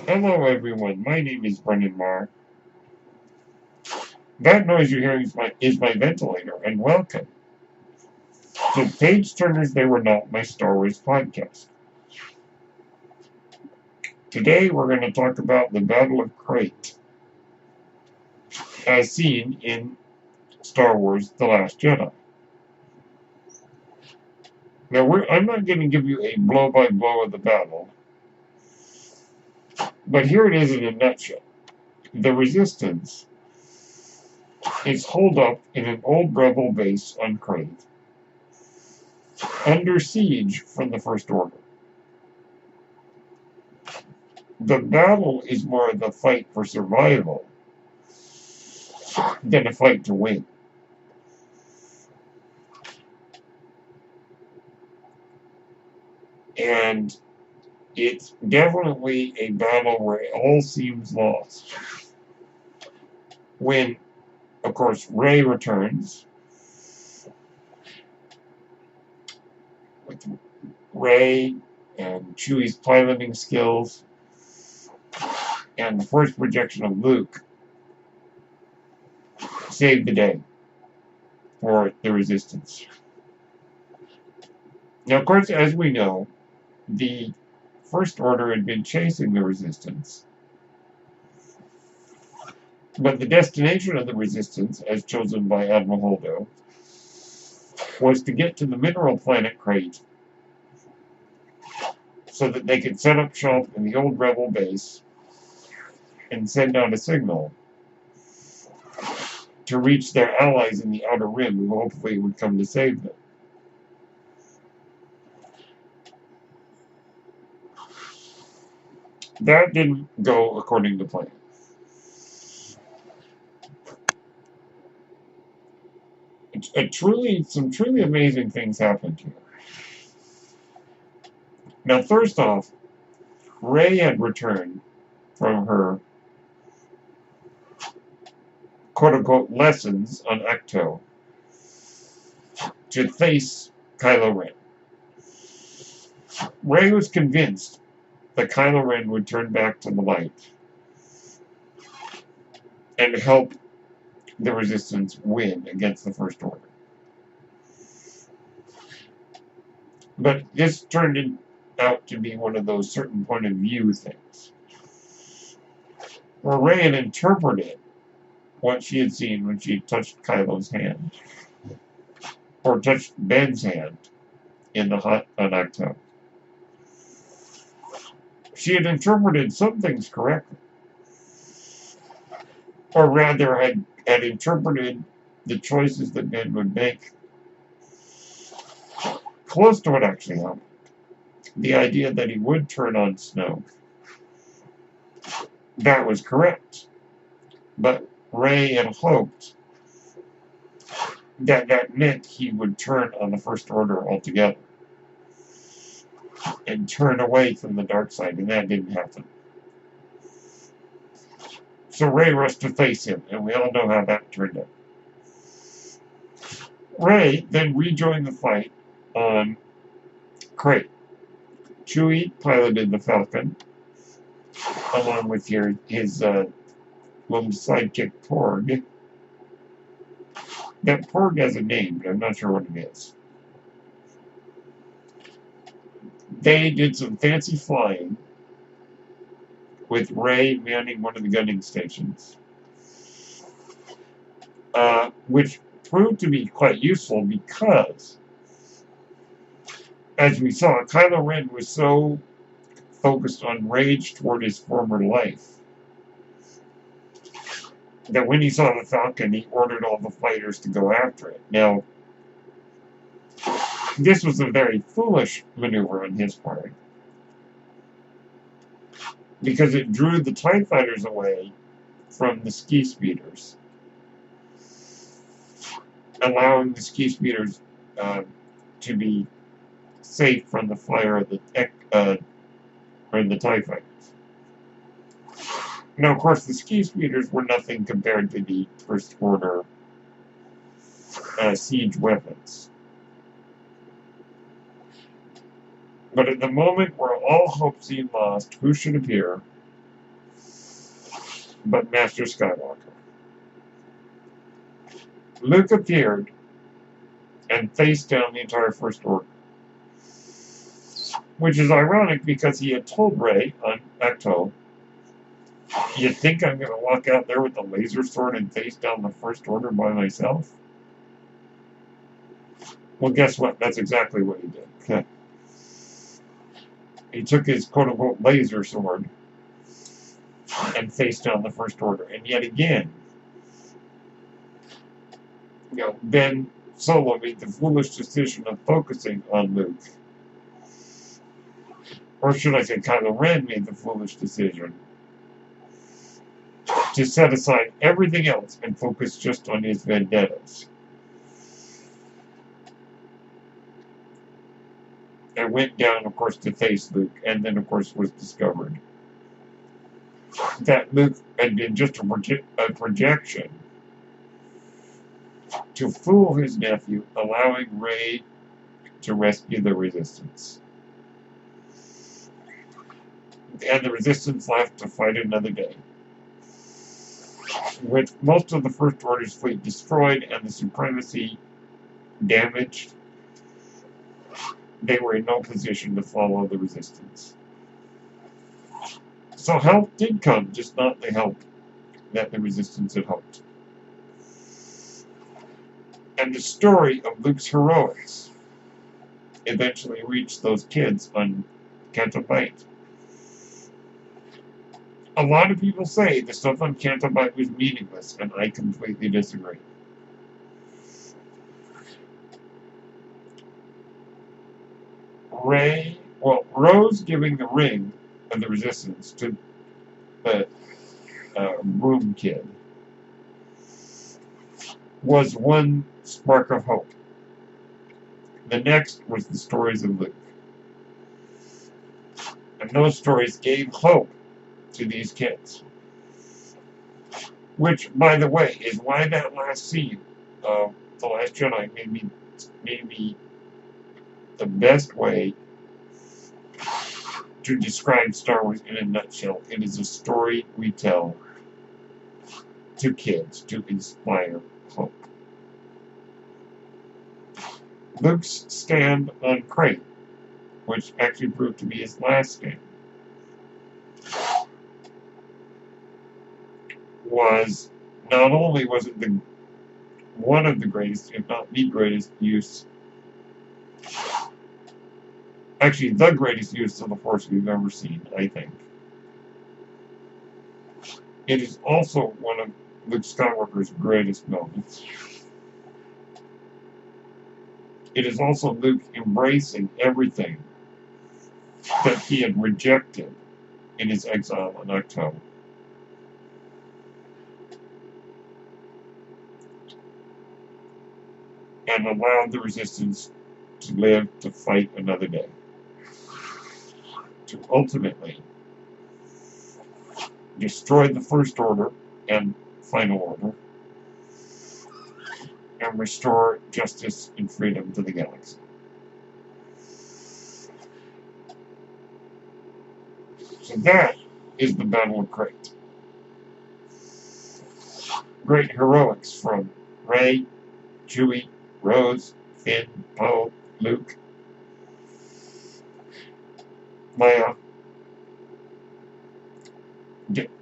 Hello everyone, my name is Brendan Marr. That noise you're hearing is my ventilator, and welcome to Page Turners They Were Not, my Star Wars podcast. Today we're going to talk about the Battle of Crait, as seen in Star Wars The Last Jedi. Now, I'm not going to give you a blow-by-blow of the battle, but here it is in a nutshell. The Resistance is holed up in an old rebel base on Crait, under siege from the First Order. The battle is more of a fight for survival than a fight to win. And it's definitely a battle where it all seems lost. When, of course, Rey returns, with Rey and Chewie's piloting skills, and the force projection of Luke, saved the day for the Resistance. Now, of course, as we know, the First Order had been chasing the Resistance, but the destination of the Resistance, as chosen by Admiral Holdo, was to get to the mineral planet Crait so that they could set up shop in the old rebel base and send out a signal to reach their allies in the Outer Rim, who hopefully would come to save them. That didn't go according to plan. Some truly amazing things happened here. Now, first off, Rey had returned from her quote-unquote lessons on Acto to face Kylo Ren. Rey was convinced that Kylo Ren would turn back to the light and help the Resistance win against the First Order. But this turned out to be one of those certain point of view things, where Rey had interpreted what she had seen when she touched Kylo's hand, or touched Ben's hand in the hut on Acto. She had interpreted some things correctly, or rather had interpreted the choices that Ben would make close to what actually happened. The idea that he would turn on Snoke, that was correct. But Rey had hoped that meant he would turn on the First Order altogether and turn away from the dark side, and that didn't happen. So Rey rushed to face him, and we all know how that turned out. Rey then rejoined the fight on Crait. Chewie piloted the Falcon, along with his little sidekick Porg. That Porg has a name, but I'm not sure what it is. They did some fancy flying, with Rey manning one of the gunning stations, which proved to be quite useful because, as we saw, Kylo Ren was so focused on rage toward his former life that when he saw the Falcon, he ordered all the fighters to go after it. Now, this was a very foolish maneuver on his part, because it drew the TIE fighters away from the ski speeders, allowing the ski speeders to be safe from the fire of the TIE fighters. Now, of course, the ski speeders were nothing compared to the First Order siege weapons. But at the moment where all hope seemed lost, who should appear but Master Skywalker. Luke appeared and faced down the entire First Order, which is ironic because he had told Rey on Acto, "You think I'm going to walk out there with a laser sword and face down the First Order by myself?" Well, guess what? That's exactly what he did. He took his quote-unquote laser sword and faced down the First Order. And yet again, Ben Solo made the foolish decision of focusing on Luke. Or should I say, Kylo Ren made the foolish decision to set aside everything else and focus just on his vendettas. And went down, of course, to face Luke, and then, of course, was discovered that Luke had been just a projection to fool his nephew, allowing Rey to rescue the Resistance. And the Resistance left to fight another day. With most of the First Order's fleet destroyed and the Supremacy damaged, they were in no position to follow the Resistance. So help did come, just not the help that the Resistance had hoped. And the story of Luke's heroics eventually reached those kids on Canto Bight. A lot of people say the stuff on Canto Bight was meaningless, and I completely disagree. Rose giving the ring of the Resistance to the Broom Kid was one spark of hope. The next was the stories of Luke. And those stories gave hope to these kids. Which, by the way, is why that last scene of The Last Jedi made me the best way to describe Star Wars in a nutshell. It is a story we tell to kids to inspire hope. Luke's stand on Crait, which actually proved to be his last stand, was not only was it one of the greatest, if not the greatest use, actually the greatest use of the Force we've ever seen, I think. It is also one of Luke Skywalker's greatest moments. It is also Luke embracing everything that he had rejected in his exile on Acto. And allowed the Resistance to live to fight another day. To ultimately destroy the First Order and Final Order, and restore justice and freedom to the galaxy. So that is the Battle of Crait. Great heroics from Rey, Chewie, Rose, Finn, Poe, Luke, Leia,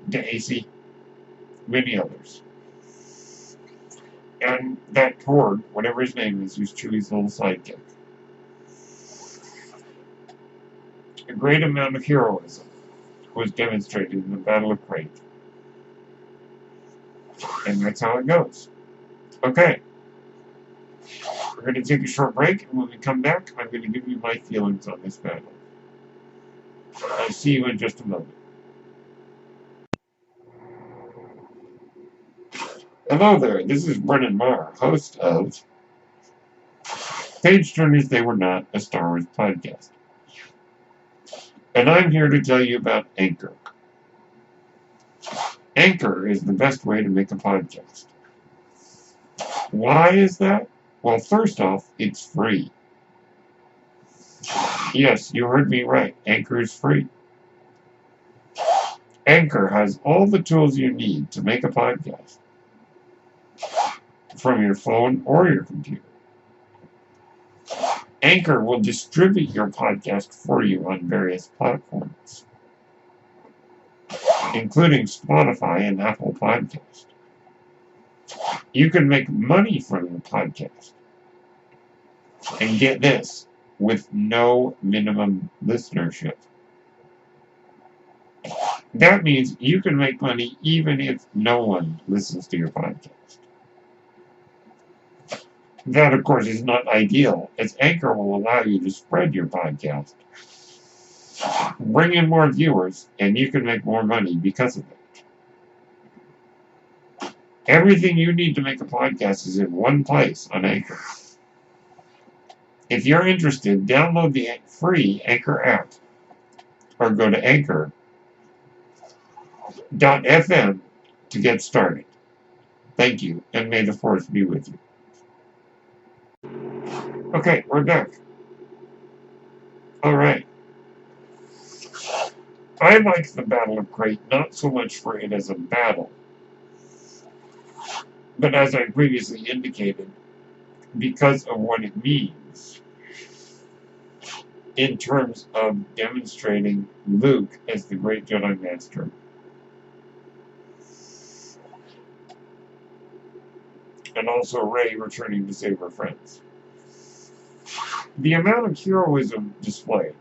Daisy, many others. And that Tord, whatever his name is, who's Chewie's little sidekick. A great amount of heroism was demonstrated in the Battle of Crait. And that's how it goes. Okay. We're going to take a short break, and when we come back, I'm going to give you my feelings on this battle. I'll see you in just a moment. Hello there, this is Brennan Marr, host of Page Turners They Were Not, a Star Wars podcast. And I'm here to tell you about Anchor. Anchor is the best way to make a podcast. Why is that? Well, first off, it's free. Yes, you heard me right. Anchor is free. Anchor has all the tools you need to make a podcast from your phone or your computer. Anchor will distribute your podcast for you on various platforms, including Spotify and Apple Podcasts. You can make money from your podcast. And get this, with no minimum listenership. That means you can make money even if no one listens to your podcast. That, of course, is not ideal, as Anchor will allow you to spread your podcast, bring in more viewers, and you can make more money because of it. Everything you need to make a podcast is in one place on Anchor. If you're interested, download the free Anchor app or go to anchor.fm to get started. Thank you, and may the force be with you. Okay, we're back. Alright. I like the Battle of Crait not so much for it as a battle, but as I previously indicated, because of what it means in terms of demonstrating Luke as the great Jedi Master. And also Rey returning to save her friends. The amount of heroism displayed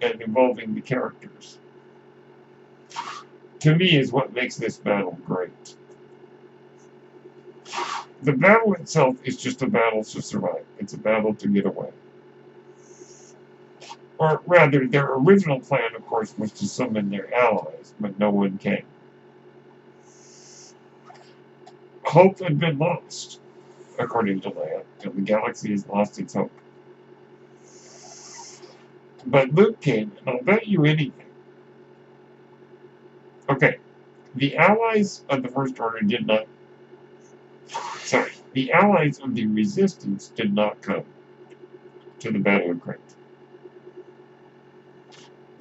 and involving the characters, to me, is what makes this battle great. The battle itself is just a battle to survive. It's a battle to get away. Or rather, their original plan, of course, was to summon their allies, but no one came. Hope had been lost, according to Leia, and the galaxy has lost its hope. But Luke came, and I'll bet you anything. Okay, the allies of the First Order the allies of the Resistance did not come to the Battle of Crait.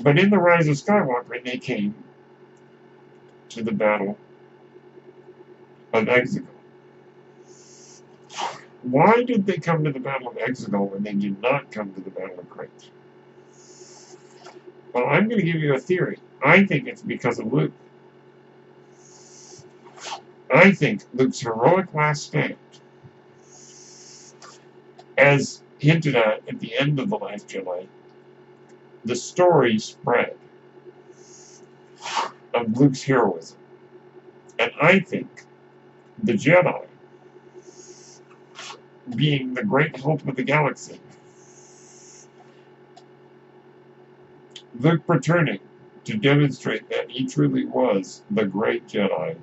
But in the Rise of Skywalker, they came to the Battle of Exegol. Why did they come to the Battle of Exegol when they did not come to the Battle of Crait? Well, I'm going to give you a theory. I think it's because of Luke. I think Luke's heroic last stand, as hinted at the end of The Last Jedi, the story spread of Luke's heroism. And I think the Jedi, being the great hope of the galaxy, Luke returning to demonstrate that he truly was the great Jedi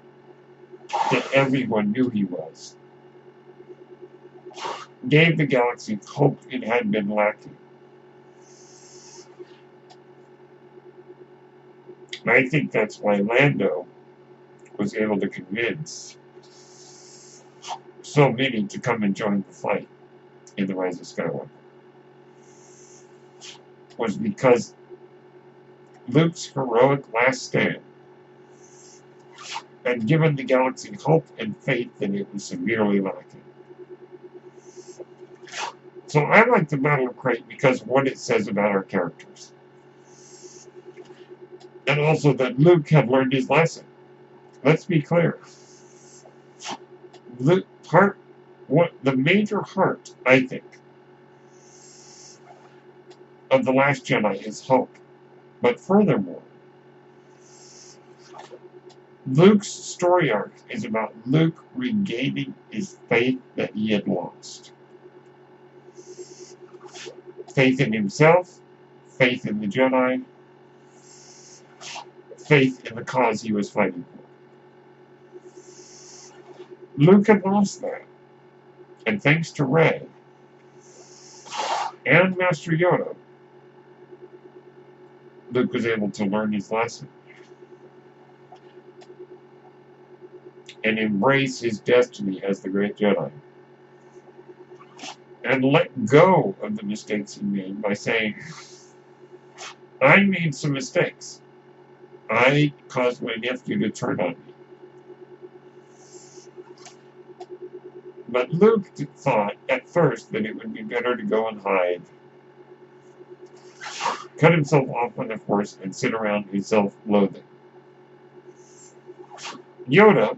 that everyone knew he was, gave the galaxy hope it had been lacking. And I think that's why Lando was able to convince so many to come and join the fight in The Rise of Skywalker. Was because Luke's heroic last stand had given the galaxy hope and faith that it was severely lacking. So I like the Battle of Crait because of what it says about our characters. And also that Luke had learned his lesson. Let's be clear. The major heart, I think, of The Last Jedi is hope. But furthermore, Luke's story arc is about Luke regaining his faith that he had lost. Faith in himself, faith in the Jedi, faith in the cause he was fighting for. Luke had lost that. And thanks to Rey and Master Yoda, Luke was able to learn his lesson and embrace his destiny as the great Jedi. And let go of the mistakes he made by saying, I made some mistakes. I caused my nephew to turn on me. But Luke thought at first that it would be better to go and hide, cut himself off on the Force, and sit around in self-loathing. Yoda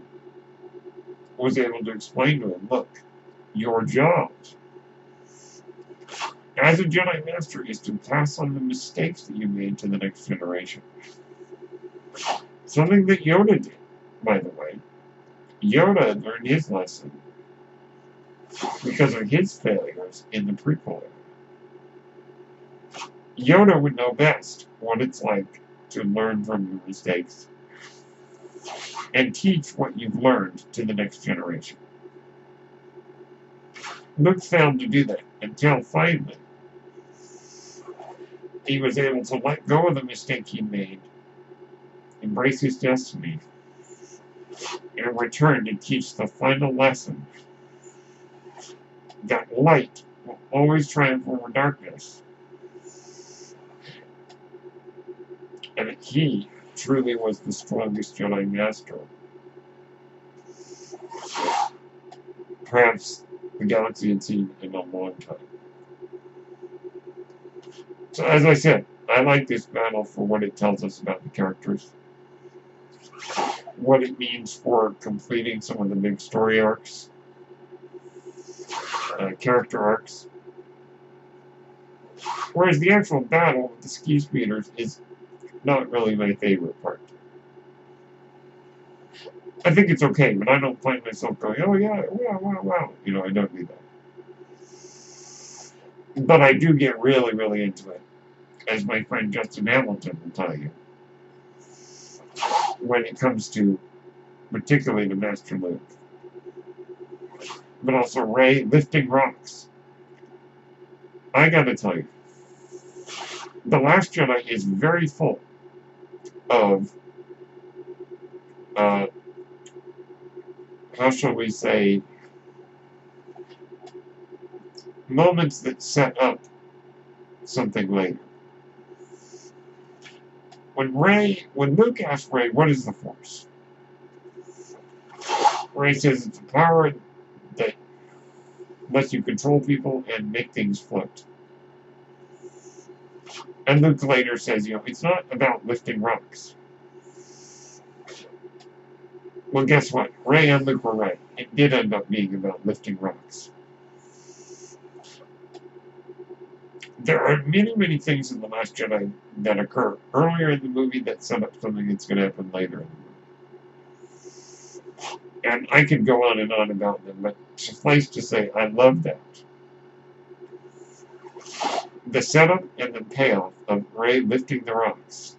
was able to explain to him, look, your job as a Jedi Master is to pass on the mistakes that you made to the next generation. Something that Yoda did, by the way. Yoda learned his lesson because of his failures in the prequel era. Yoda would know best what it's like to learn from your mistakes and teach what you've learned to the next generation. Luke failed to do that until finally he was able to let go of the mistake he made, embrace his destiny, and return to teach the final lesson that light will always triumph over darkness, and that he truly was the strongest Jedi Master perhaps the galaxy had seen in a long time. So as I said, I like this battle for what it tells us about the characters, what it means for completing some of the big story arcs, character arcs. Whereas the actual battle with the ski speeders is not really my favorite part. I think it's okay, but I don't find myself going, oh yeah, wow, wow, wow. You know, I don't do that. But I do get really, really into it, as my friend Justin Hamilton will tell you, when it comes to particularly the Master Luke. But also Rey lifting rocks. I gotta tell you, The Last Jedi is very full of, how shall we say, moments that set up something later. When Luke asks Rey, what is the Force? Rey says it's a power that lets you control people and make things float. And Luke later says, it's not about lifting rocks. Well, guess what? Rey and Luke were right. It did end up being about lifting rocks. There are many, many things in The Last Jedi that occur earlier in the movie that set up something that's going to happen later in the movie. And I could go on and on about them, but suffice to say, I love that. The setup and the payoff of Rey lifting the rocks.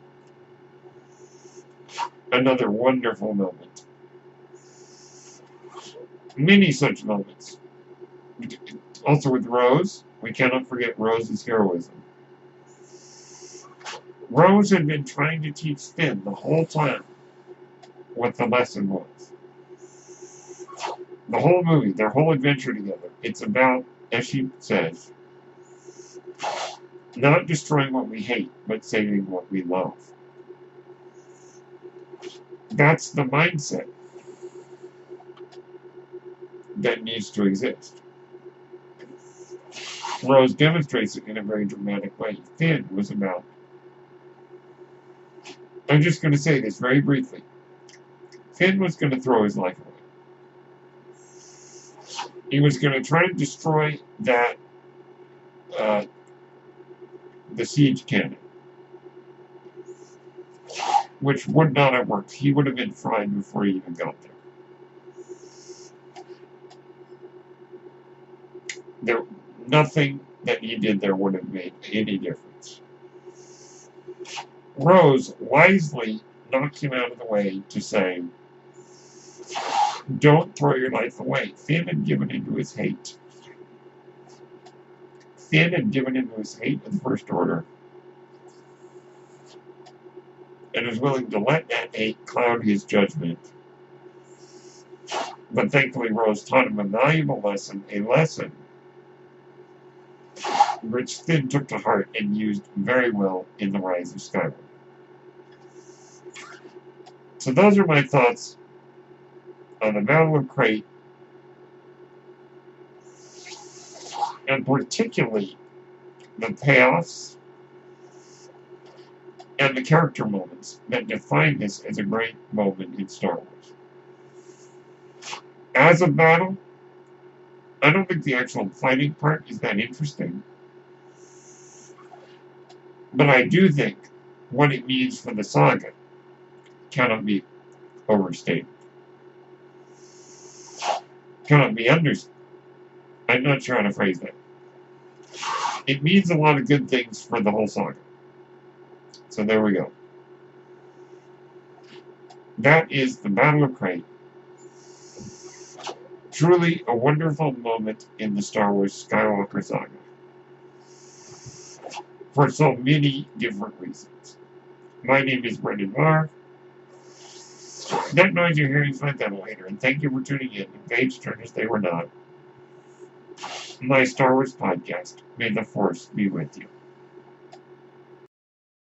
Another wonderful moment. Many such moments. Also with Rose, we cannot forget Rose's heroism. Rose had been trying to teach Finn the whole time what the lesson was. The whole movie, their whole adventure together, it's about, as she says, not destroying what we hate, but saving what we love. That's the mindset that needs to exist. Rose demonstrates it in a very dramatic way. Finn was about, I'm just going to say this very briefly, Finn was going to throw his life away. He was going to try to destroy that, the siege cannon, which would not have worked. He would have been fried before he even got there. Nothing that he did there would have made any difference. Rose wisely knocked him out of the way to say, don't throw your life away. Finn had given into his hate. Finn had given into his hate of the First Order and was willing to let that hate cloud his judgment. But thankfully Rose taught him a valuable lesson, a lesson which Finn took to heart and used very well in The Rise of Skywalker. So those are my thoughts on the Battle of Crait, and particularly the payoffs and the character moments that define this as a great moment in Star Wars. As a battle, I don't think the actual fighting part is that interesting, but I do think what it means for the saga cannot be overstated. Cannot be understated. I'm not sure how to phrase that. It means a lot of good things for the whole saga. So there we go. That is the Battle of Crait. Truly a wonderful moment in the Star Wars Skywalker saga. For so many different reasons. My name is Brendan Marr. That noise you're hearing is my ventilator, and thank you for tuning in to Page Turners They Were Not, my Star Wars podcast. May the Force be with you.